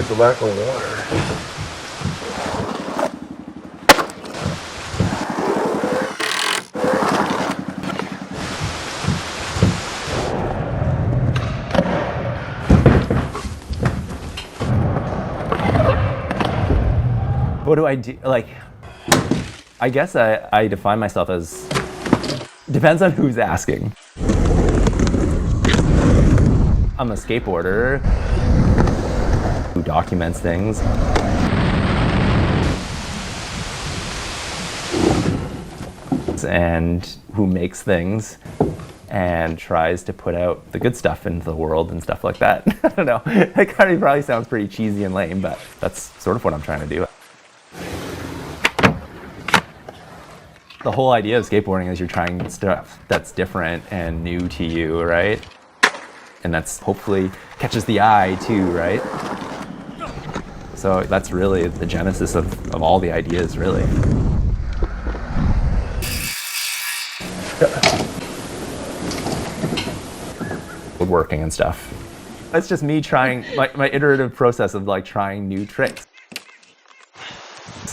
there's a lack of water. What do I do? Like, I guess I define myself as, depends on who's asking. I'm a skateboarder who documents things. And who makes things and tries to put out the good stuff into the world and stuff like that. I don't know. That kind of probably sounds pretty cheesy and lame, but that's sort of what I'm trying to do. The whole idea of skateboarding is you're trying stuff that's different and new to you, right? And that's hopefully catches the eye too, right? So that's really the genesis of all the ideas, really. Woodworking and stuff. That's just me trying, my iterative process of like trying new tricks.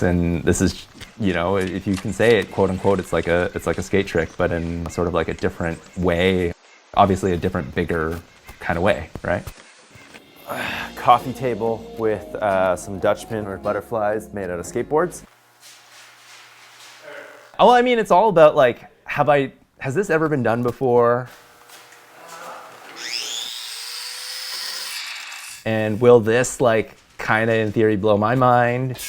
And this is, you know, if you can say it, quote unquote, it's like a skate trick, but in sort of like a different way, obviously a different, bigger kind of way, right? Coffee table with some Dutchman or butterflies made out of skateboards. Oh, I mean, it's all about like, has this ever been done before? And will this like kind of in theory blow my mind?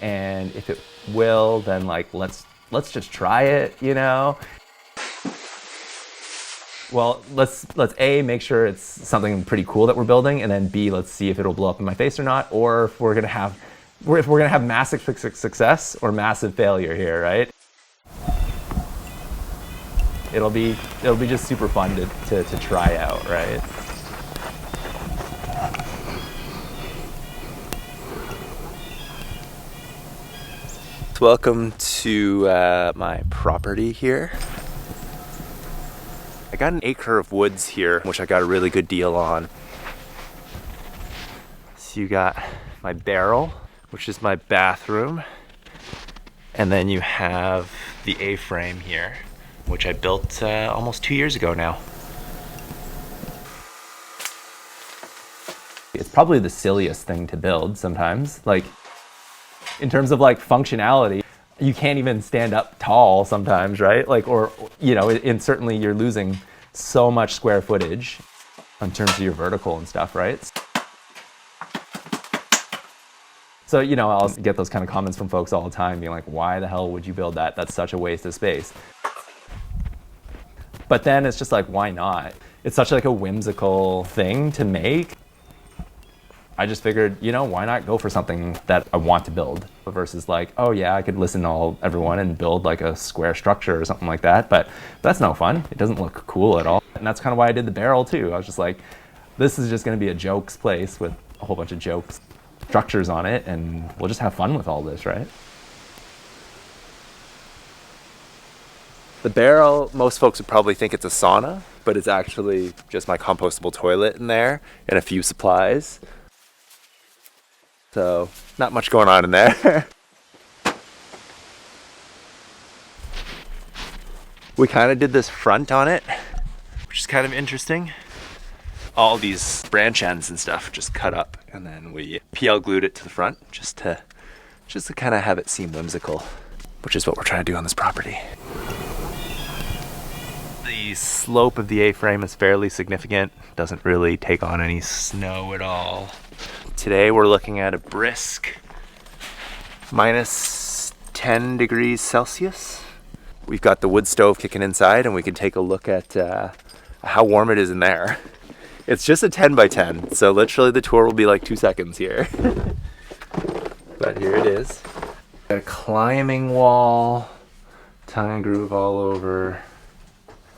And if it will, then like let's just try it, you know? Well, let's A, make sure it's something pretty cool that we're building, and then B, let's see if it'll blow up in my face or not, or if we're gonna have massive success or massive failure here, right? It'll be just super fun to try out, right? Welcome to my property here. I got an acre of woods here, which I got a really good deal on. So you got my barrel, which is my bathroom. And then you have the A-frame here, which I built almost 2 years ago now. It's probably the silliest thing to build sometimes. Like, in terms of like functionality, you can't even stand up tall sometimes, right? Like, or, you know, and certainly you're losing so much square footage in terms of your vertical and stuff, right? So, you know, I'll get those kind of comments from folks all the time being like, why the hell would you build that? That's such a waste of space. But then it's just like, why not? It's such like a whimsical thing to make. I just figured, you know, why not go for something that I want to build versus like, oh yeah, I could listen to everyone and build like a square structure or something like that. But that's no fun. It doesn't look cool at all. And that's kind of why I did the barrel too. I was just like, this is just going to be a jokes place with a whole bunch of jokes structures on it, and we'll just have fun with all this, right? The barrel, most folks would probably think it's a sauna, but it's actually just my compostable toilet in there and a few supplies. So, not much going on in there. We kind of did this front on it, which is kind of interesting. All these branch ends and stuff just cut up, and then we PL glued it to the front just to kind of have it seem whimsical, which is what we're trying to do on this property. The slope of the A-frame is fairly significant. Doesn't really take on any snow at all. Today we're looking at a brisk minus 10 degrees Celsius. We've got the wood stove kicking inside, and we can take a look at how warm it is in there. It's just a 10 by 10, so literally the tour will be like 2 seconds here. But here it is. Got a climbing wall, tongue and groove all over.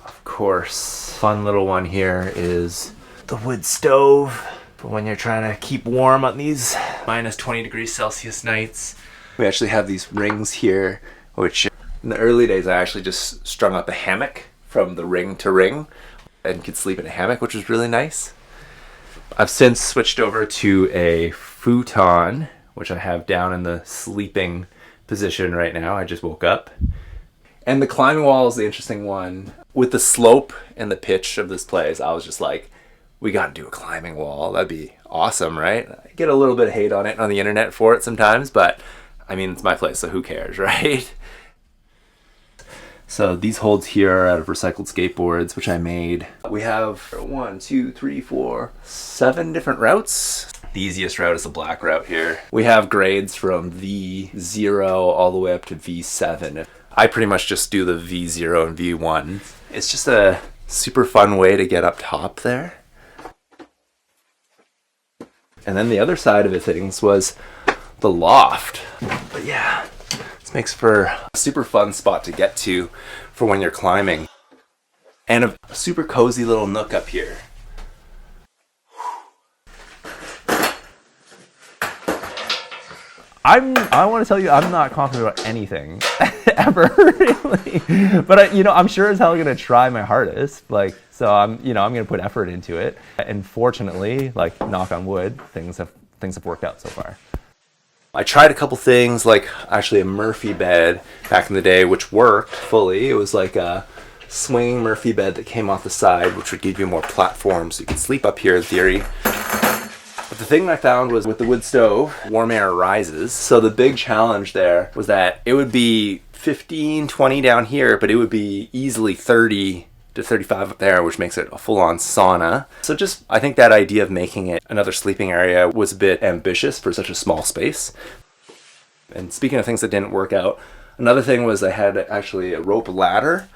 Of course, fun little one here is the wood stove for when you're trying to keep warm on these minus 20 degrees Celsius nights. We actually have these rings here, which in the early days I actually just strung up a hammock from the ring to ring and could sleep in a hammock, which was really nice. I've since switched over to a futon, which I have down in the sleeping position right now. I just woke up. And the climbing wall is the interesting one. With the slope and the pitch of this place, I was just like, we got to do a climbing wall. That'd be awesome, right? I get a little bit of hate on it on the internet for it sometimes, but I mean, it's my place, so who cares, right? So these holds here are out of recycled skateboards, which I made. We have 1, 2, 3, 4, 7 different routes. The easiest route is the black route here. We have grades from V0 all the way up to V7. I pretty much just do the V0 and V1. It's just a super fun way to get up top there. And then the other side of it things was the loft. But yeah, this makes for a super fun spot to get to for when you're climbing. And a super cozy little nook up here. I want to tell you, I'm not confident about anything ever, really. But I'm sure as hell gonna try my hardest. So I'm gonna put effort into it. And fortunately, knock on wood, things have worked out so far. I tried a couple things, like actually a Murphy bed back in the day, which worked fully. It was like a swinging Murphy bed that came off the side, which would give you more platform, so you could sleep up here in theory. But the thing I found was with the wood stove, warm air rises. So the big challenge there was that it would be 15, 20 down here, but it would be easily 30 to 35 up there, which makes it a full-on sauna. So I think that idea of making it another sleeping area was a bit ambitious for such a small space. And speaking of things that didn't work out, another thing was I had actually a rope ladder.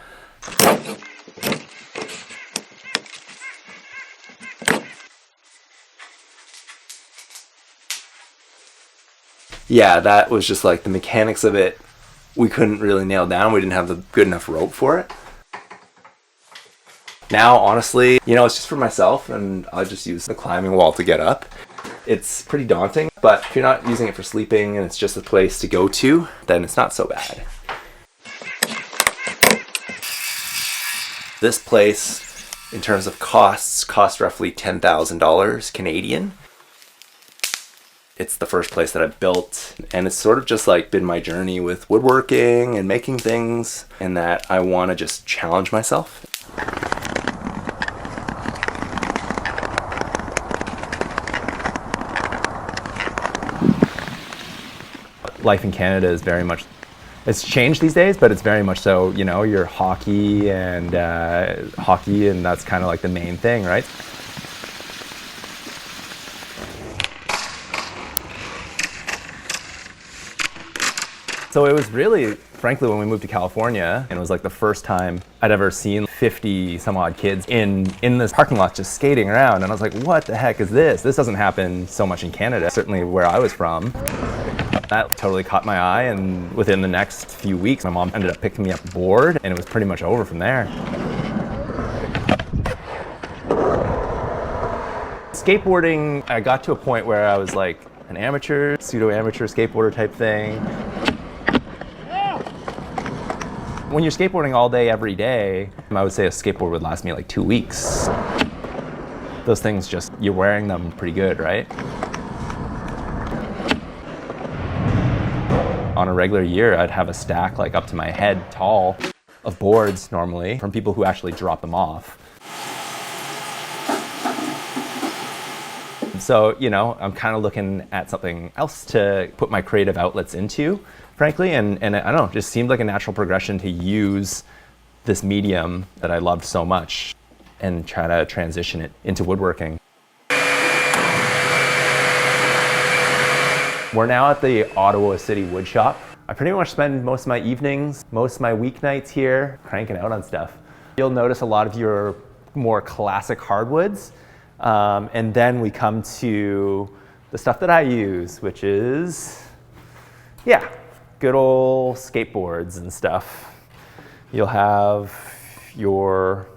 Yeah, that was just like the mechanics of it. We couldn't really nail down. We didn't have the good enough rope for it. Now, honestly, it's just for myself, and I'll just use the climbing wall to get up. It's pretty daunting, but if you're not using it for sleeping and it's just a place to go to, then it's not so bad. This place, in terms of cost roughly $10,000 Canadian. It's the first place that I've built, and it's sort of just been my journey with woodworking and making things, and that I want to just challenge myself. Life in Canada is very much, it's changed these days, but it's very much so, you're hockey and that's kind of the main thing, right? So it was really, frankly, when we moved to California, and it was the first time I'd ever seen 50 some odd kids in this parking lot just skating around, and I was like, what the heck is this? This doesn't happen so much in Canada, certainly where I was from. That totally caught my eye, and within the next few weeks, my mom ended up picking me up a board, and it was pretty much over from there. Skateboarding, I got to a point where I was an amateur, pseudo-amateur skateboarder type thing. When you're skateboarding all day, every day, I would say a skateboard would last me 2 weeks. Those things you're wearing them pretty good, right? On a regular year, I'd have a stack up to my head tall of boards normally from people who actually drop them off. So, I'm kind of looking at something else to put my creative outlets into, frankly, and I don't know, it just seemed like a natural progression to use this medium that I loved so much and try to transition it into woodworking. We're now at the Ottawa City Wood Shop. I pretty much spend most of my evenings, most of my weeknights here cranking out on stuff. You'll notice a lot of your more classic hardwoods, and then we come to the stuff that I use, which is, good old skateboards and stuff. You'll have your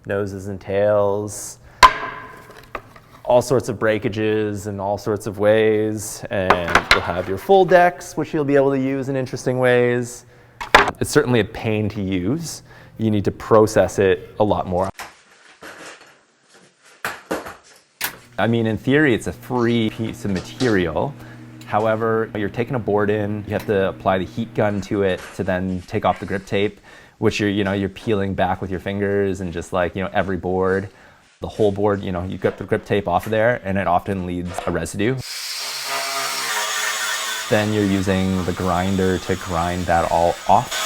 noses and tails, all sorts of breakages in all sorts of ways, and you'll have your full decks, which you'll be able to use in interesting ways. It's certainly a pain to use. You need to process it a lot more. I mean, in theory, it's a free piece of material. However, you're taking a board in, you have to apply the heat gun to it to then take off the grip tape, which you're peeling back with your fingers, and just like, every board, the whole board, you get the grip tape off of there, and it often leaves a residue. Then you're using the grinder to grind that all off.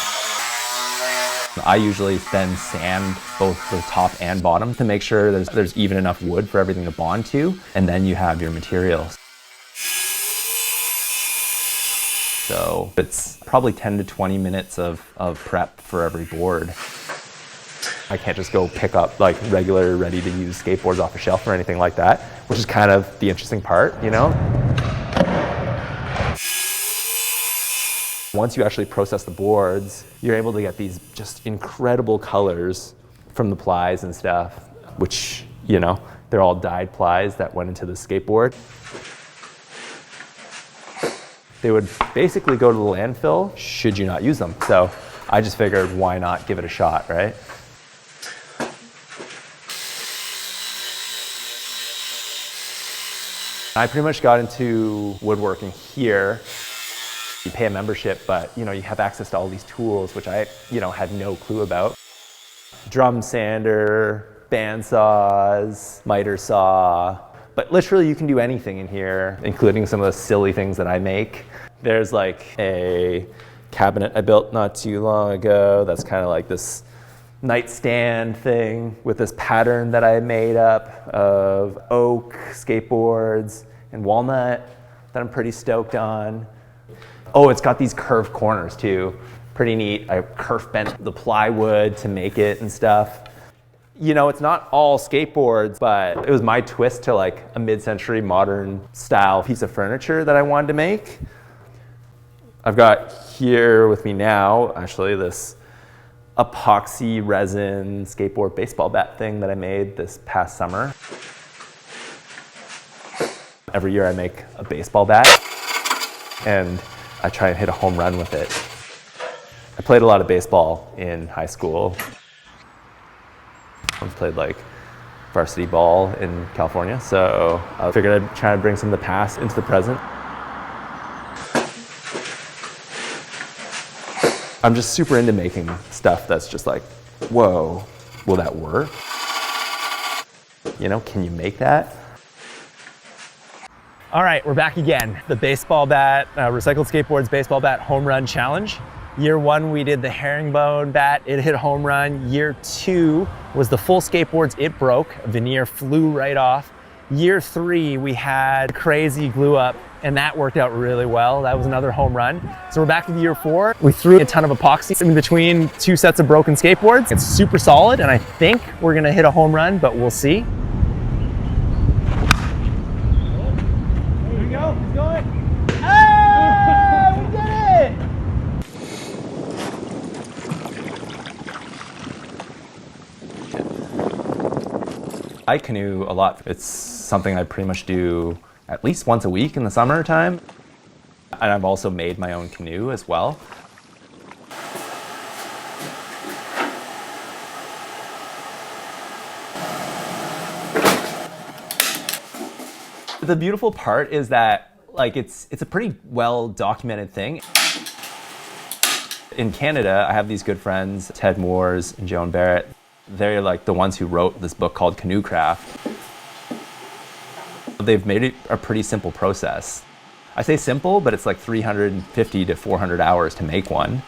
I usually then sand both the top and bottom to make sure there's even enough wood for everything to bond to, and then you have your materials. So it's probably 10 to 20 minutes of prep for every board. I can't just go pick up like regular ready to use skateboards off a shelf or anything like that, which is kind of the interesting part, Once you actually process the boards, you're able to get these just incredible colors from the plies and stuff, which, they're all dyed plies that went into the skateboard. They would basically go to the landfill should you not use them. So I just figured, why not give it a shot, right? I pretty much got into woodworking here. You pay a membership, but you have access to all these tools, which I had no clue about. Drum sander, bandsaws, miter saw, but literally you can do anything in here, including some of the silly things that I make. There's like a cabinet I built not too long ago that's kind of like this nightstand thing with this pattern that I made up of oak, skateboards, and walnut that I'm pretty stoked on. Oh, it's got these curved corners too. Pretty neat. I kerf bent the plywood to make it and stuff. It's not all skateboards, but it was my twist to like a mid-century modern style piece of furniture that I wanted to make. I've got here with me now, actually, this epoxy resin skateboard baseball bat thing that I made this past summer. Every year I make a baseball bat, and I try and hit a home run with it. I played a lot of baseball in high school. I played like varsity ball in California, so I figured I'd try to bring some of the past into the present. I'm just super into making stuff that's just like, whoa, will that work? Can you make that? All right, we're back again. The baseball bat, Recycled Skateboards Baseball Bat Home Run Challenge. Year 1, we did the herringbone bat, it hit a home run. Year 2 was the full skateboards, it broke, a veneer flew right off. Year 3, we had crazy glue up, and that worked out really well. That was another home run. So we're back to year 4. We threw a ton of epoxy in between 2 sets of broken skateboards. It's super solid, and I think we're gonna hit a home run, but we'll see. He's going. Ah, we did it! I canoe a lot. It's something I pretty much do at least once a week in the summertime. And I've also made my own canoe as well. The beautiful part is that it's a pretty well documented thing. In Canada, I have these good friends, Ted Moores and Joan Barrett. They're like the ones who wrote this book called Canoe Craft. They've made it a pretty simple process. I say simple, but it's like 350 to 400 hours to make one.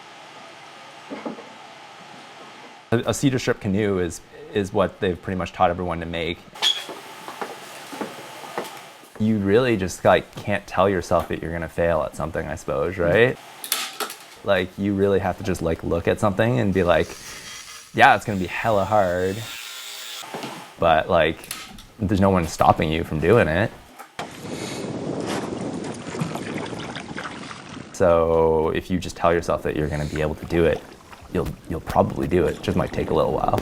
A cedar strip canoe is what they've pretty much taught everyone to make. You really just can't tell yourself that you're gonna fail at something, I suppose, right? You really have to just look at something and be like, yeah, it's gonna be hella hard, but there's no one stopping you from doing it. So if you just tell yourself that you're gonna be able to do it, you'll probably do it. It just might take a little while.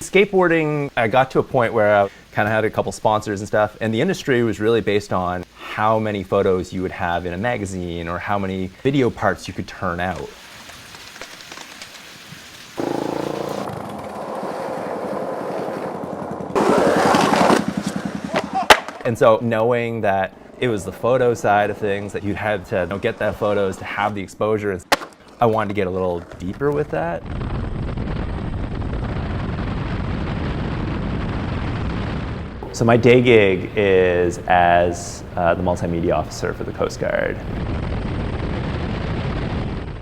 Skateboarding, I got to a point where I kind of had a couple sponsors and stuff, and the industry was really based on how many photos you would have in a magazine or how many video parts you could turn out. And so knowing that it was the photo side of things, that you had to get that photos to have the exposure, I wanted to get a little deeper with that. So my day gig is as the multimedia officer for the Coast Guard.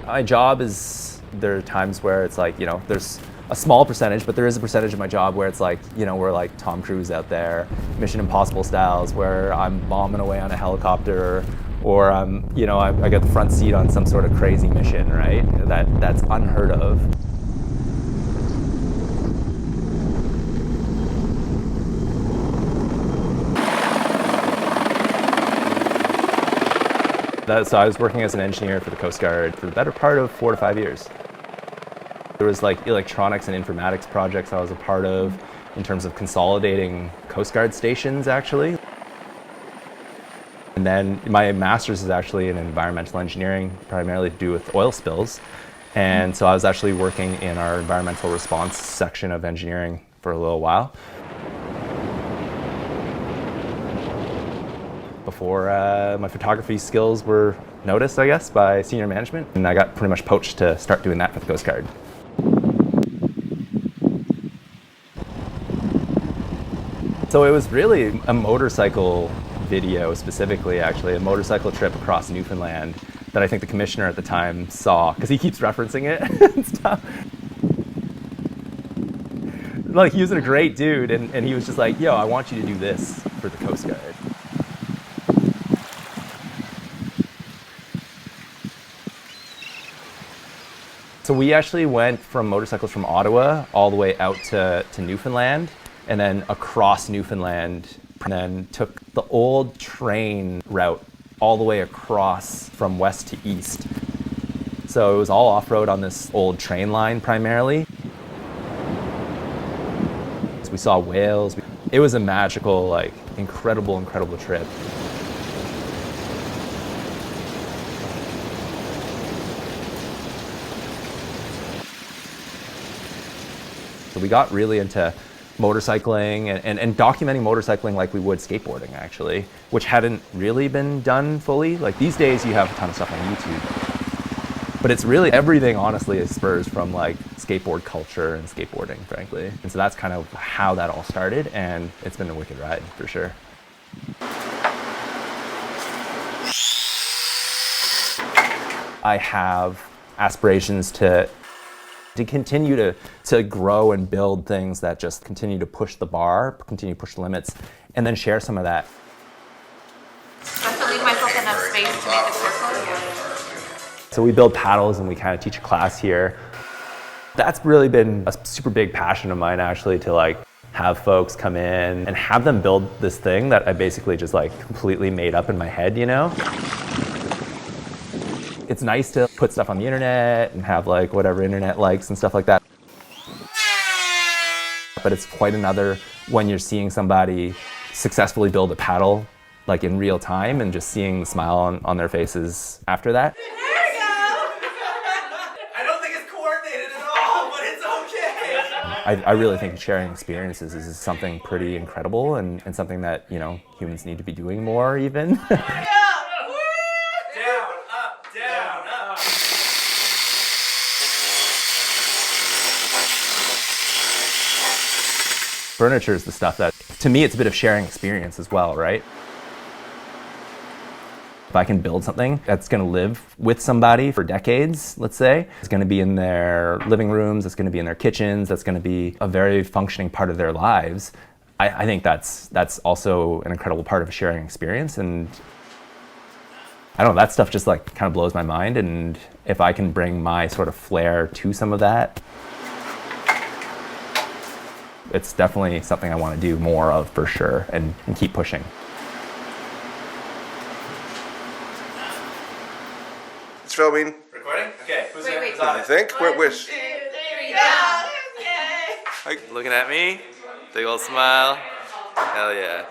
My job is, there are times where it's like, there's a small percentage, but there is a percentage of my job where it's like, we're like Tom Cruise out there, Mission Impossible styles, where I'm bombing away on a helicopter, or I'm, I got the front seat on some sort of crazy mission, right? That's unheard of. So I was working as an engineer for the Coast Guard for the better part of 4 to 5 years. There was like electronics and informatics projects I was a part of in terms of consolidating Coast Guard stations, actually. And then my master's is actually in environmental engineering, primarily to do with oil spills. And so I was actually working in our environmental response section of engineering for a little while. Before my photography skills were noticed, I guess, by senior management. And I got pretty much poached to start doing that for the Coast Guard. So it was really a motorcycle video, specifically, actually, a motorcycle trip across Newfoundland that I think the commissioner at the time saw, because he keeps referencing it and stuff. Like, he was a great dude, and he was just like, yo, I want you to do this for the Coast Guard. So we actually went from motorcycles from Ottawa all the way out to Newfoundland, and then across Newfoundland, and then took the old train route all the way across from west to east. So it was all off-road on this old train line primarily. So we saw whales. It was a magical, like, incredible trip. So we got really into motorcycling and documenting motorcycling like we would skateboarding, actually, which hadn't really been done fully. Like, these days you have a ton of stuff on YouTube, but it's really everything, honestly, is spurs from like skateboard culture and skateboarding, frankly. And so that's kind of how that all started, and it's been a wicked ride for sure. I have aspirations to continue to grow and build things that just continue to push the bar, continue to push the limits, and then share some of that. I have to leave myself enough space to make a circle. So we build paddles and we kind of teach a class here. That's really been a super big passion of mine, actually, to like have folks come in and have them build this thing that I basically just like completely made up in my head, It's nice to put stuff on the internet and have like whatever internet likes and stuff like that. But it's quite another when you're seeing somebody successfully build a paddle like in real time and just seeing the smile on their faces after that. There we go! I don't think it's coordinated at all, but it's okay. I really think sharing experiences is something pretty incredible and something that, humans need to be doing more even. Furniture is the stuff that, to me, it's a bit of sharing experience as well, right? If I can build something that's going to live with somebody for decades, let's say, it's going to be in their living rooms, it's going to be in their kitchens, that's going to be a very functioning part of their lives, I think that's also an incredible part of a sharing experience. And I don't know, that stuff just like kind of blows my mind. And if I can bring my sort of flair to some of that, it's definitely something I want to do more of for sure and keep pushing. It's filming. Recording? Okay. Who's Wait, wait. I think. Wish. There you go. Yay! Looking at me? Big old smile. Hell yeah.